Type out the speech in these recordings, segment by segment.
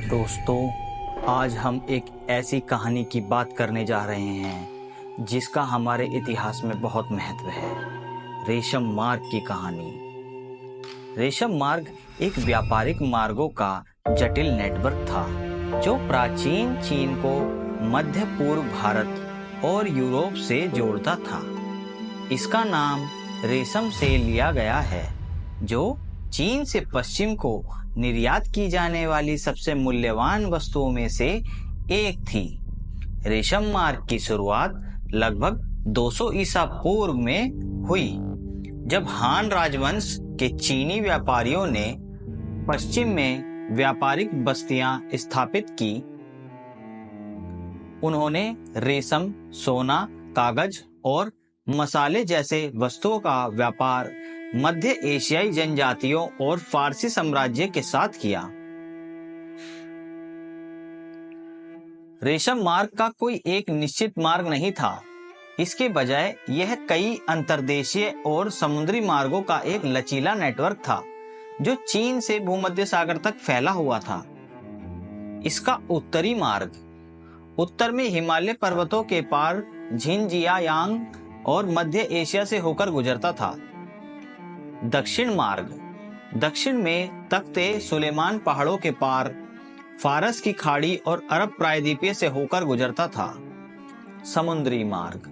दोस्तों, आज हम एक ऐसी कहानी की बात करने जा रहे हैं जिसका हमारे इतिहास में बहुत महत्व है। रेशम मार्ग की कहानी। रेशम मार्ग एक व्यापारिक मार्गों का जटिल नेटवर्क था जो प्राचीन चीन को मध्य पूर्व भारत और यूरोप से जोड़ता था। इसका नाम रेशम से लिया गया है, जो चीन से पश्चिम को निर्यात की जाने वाली सबसे मूल्यवान वस्तुओं में से एक थी। रेशम मार्ग की शुरुआत लगभग 200 ईसा पूर्व में हुई, जब हान राजवंश के चीनी व्यापारियों ने पश्चिम में व्यापारिक बस्तियां स्थापित की। उन्होंने रेशम, सोना, कागज और मसाले जैसे वस्तुओं का व्यापार मध्य एशियाई जनजातियों और फारसी साम्राज्य के साथ किया। रेशम मार्ग का कोई एक निश्चित मार्ग नहीं था। इसके बजाय यह कई अंतर्देशीय और समुद्री मार्गों का एक लचीला नेटवर्क था जो चीन से भूमध्य सागर तक फैला हुआ था। इसका उत्तरी मार्ग उत्तर में हिमालय पर्वतों के पार झिंजियांग और मध्य एशिया से होकर गुजरता था। दक्षिण मार्ग दक्षिण में तख्ते सुलेमान पहाड़ों के पार फारस की खाड़ी और अरब प्रायद्वीपीय से होकर गुजरता था। समुद्री मार्ग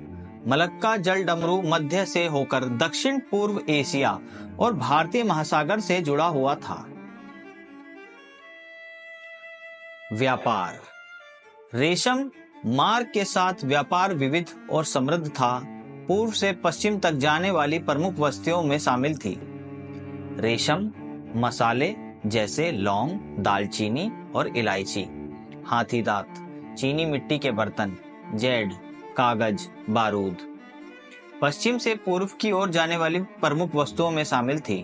मलक्का जलडमरू मध्य से होकर दक्षिण पूर्व एशिया और भारतीय महासागर से जुड़ा हुआ था। व्यापार रेशम मार्ग के साथ व्यापार विविध और समृद्ध था। पूर्व से पश्चिम तक जाने वाली प्रमुख वस्तुओं में शामिल थी रेशम, मसाले जैसे लौंग, दालचीनी और इलायची, हाथी दांत, चीनी मिट्टी के बर्तन, जेड, कागज, बारूद। पश्चिम से पूर्व की ओर जाने वाली प्रमुख वस्तुओं में शामिल थी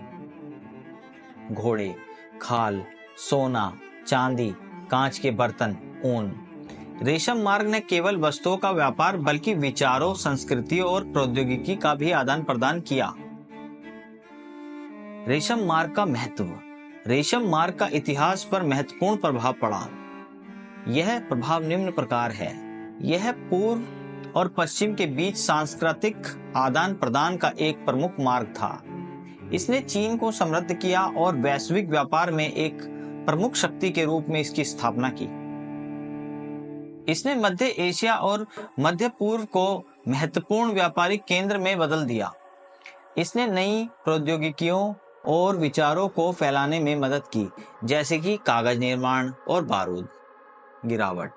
घोड़े, खाल, सोना, चांदी, कांच के बर्तन, ऊन। रेशम मार्ग ने केवल वस्तुओं का व्यापार बल्कि विचारों, संस्कृतियों और प्रौद्योगिकी का भी आदान प्रदान किया। रेशम मार्ग का महत्व रेशम मार्ग का इतिहास पर महत्वपूर्ण प्रभाव पड़ा। यह प्रभाव निम्न प्रकार है। यह पूर्व और पश्चिम के बीच सांस्कृतिक आदान प्रदान का एक प्रमुख मार्ग था। इसने चीन को समृद्ध किया और वैश्विक व्यापार में एक प्रमुख शक्ति के रूप में इसकी स्थापना की। इसने मध्य एशिया और मध्य पूर्व को महत्वपूर्ण व्यापारिक केंद्र में बदल दिया। इसने नई प्रौद्योगिकियों और विचारों को फैलाने में मदद की, जैसे कि कागज निर्माण और बारूद। गिरावट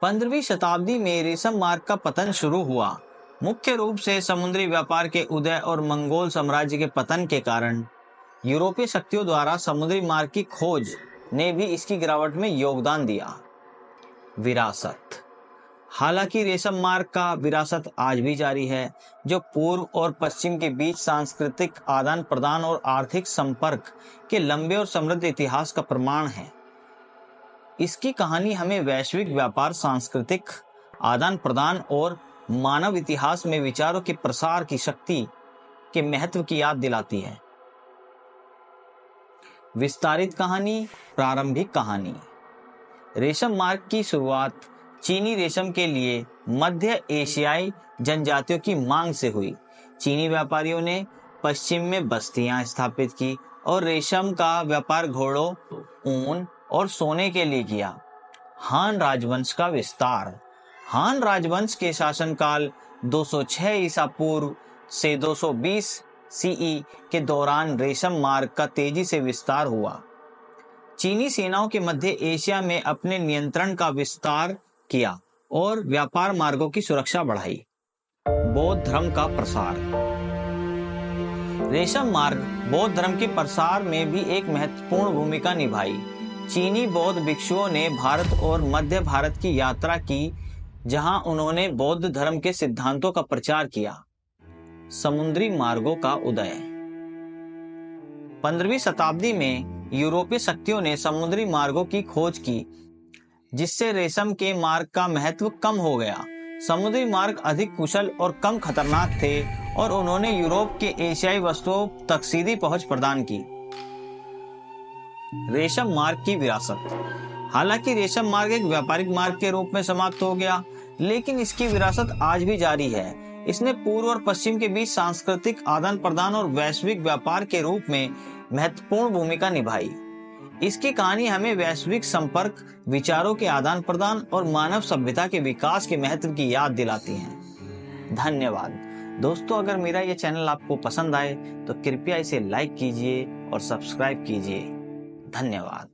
15वीं शताब्दी में रेशम मार्ग का पतन शुरू हुआ, मुख्य रूप से समुद्री व्यापार के उदय और मंगोल साम्राज्य के पतन के कारण। यूरोपीय शक्तियों द्वारा समुद्री मार्ग की खोज ने भी इसकी गिरावट में योगदान दिया। विरासत हालांकि रेशम मार्ग का विरासत आज भी जारी है, जो पूर्व और पश्चिम के बीच सांस्कृतिक आदान प्रदान और आर्थिक संपर्क के लंबे और समृद्ध इतिहास का प्रमाण है। इसकी कहानी हमें वैश्विक व्यापार, सांस्कृतिक आदान प्रदान और मानव इतिहास में विचारों के प्रसार की शक्ति के महत्व की याद दिलाती है। विस्तारित कहानी। प्रारंभिक कहानी। रेशम मार्ग की शुरुआत चीनी रेशम के लिए मध्य एशियाई जनजातियों की मांग से हुई। चीनी व्यापारियों ने पश्चिम में बस्तियां स्थापित की और रेशम का व्यापार घोड़ों, ऊन और सोने के लिए किया। हान राजवंश का विस्तार। हान राजवंश के शासनकाल 206 ईसा पूर्व से 220 सीई के दौरान रेशम मार्ग का तेजी से विस्तार हुआ। चीनी सेनाओं के मध्य एशिया में अपने नियंत्रण का विस्तार किया और व्यापार मार्गों की सुरक्षा बढ़ाई। बौद्ध धर्म का प्रसार। रेशम मार्ग बौद्ध धर्म के प्रसार में भी एक महत्वपूर्ण भूमिका निभाई। चीनी बौद्ध भिक्षुओं ने भारत और मध्य भारत की यात्रा की, जहां उन्होंने बौद्ध धर्म के सिद्धांतों का प्रचार किया। समुद्री मार्गों का उदय। 15वीं शताब्दी में यूरोपीय शक्तियों ने समुद्री मार्गों की खोज की, जिससे रेशम के मार्ग का महत्व कम हो गया। समुद्री मार्ग अधिक कुशल और कम खतरनाक थे और उन्होंने यूरोप के एशियाई वस्तुओं तक सीधी पहुंच प्रदान की। रेशम मार्ग की विरासत। हालांकि रेशम मार्ग एक व्यापारिक मार्ग के रूप में समाप्त हो गया, लेकिन इसकी विरासत आज भी जारी है। इसने पूर्व और पश्चिम के बीच सांस्कृतिक आदान प्रदान और वैश्विक व्यापार के रूप में महत्वपूर्ण भूमिका निभाई। इसकी कहानी हमें वैश्विक संपर्क, विचारों के आदान प्रदान और मानव सभ्यता के विकास के महत्व की याद दिलाती है। धन्यवाद दोस्तों। अगर मेरा ये चैनल आपको पसंद आए तो कृपया इसे लाइक कीजिए और सब्सक्राइब कीजिए। धन्यवाद।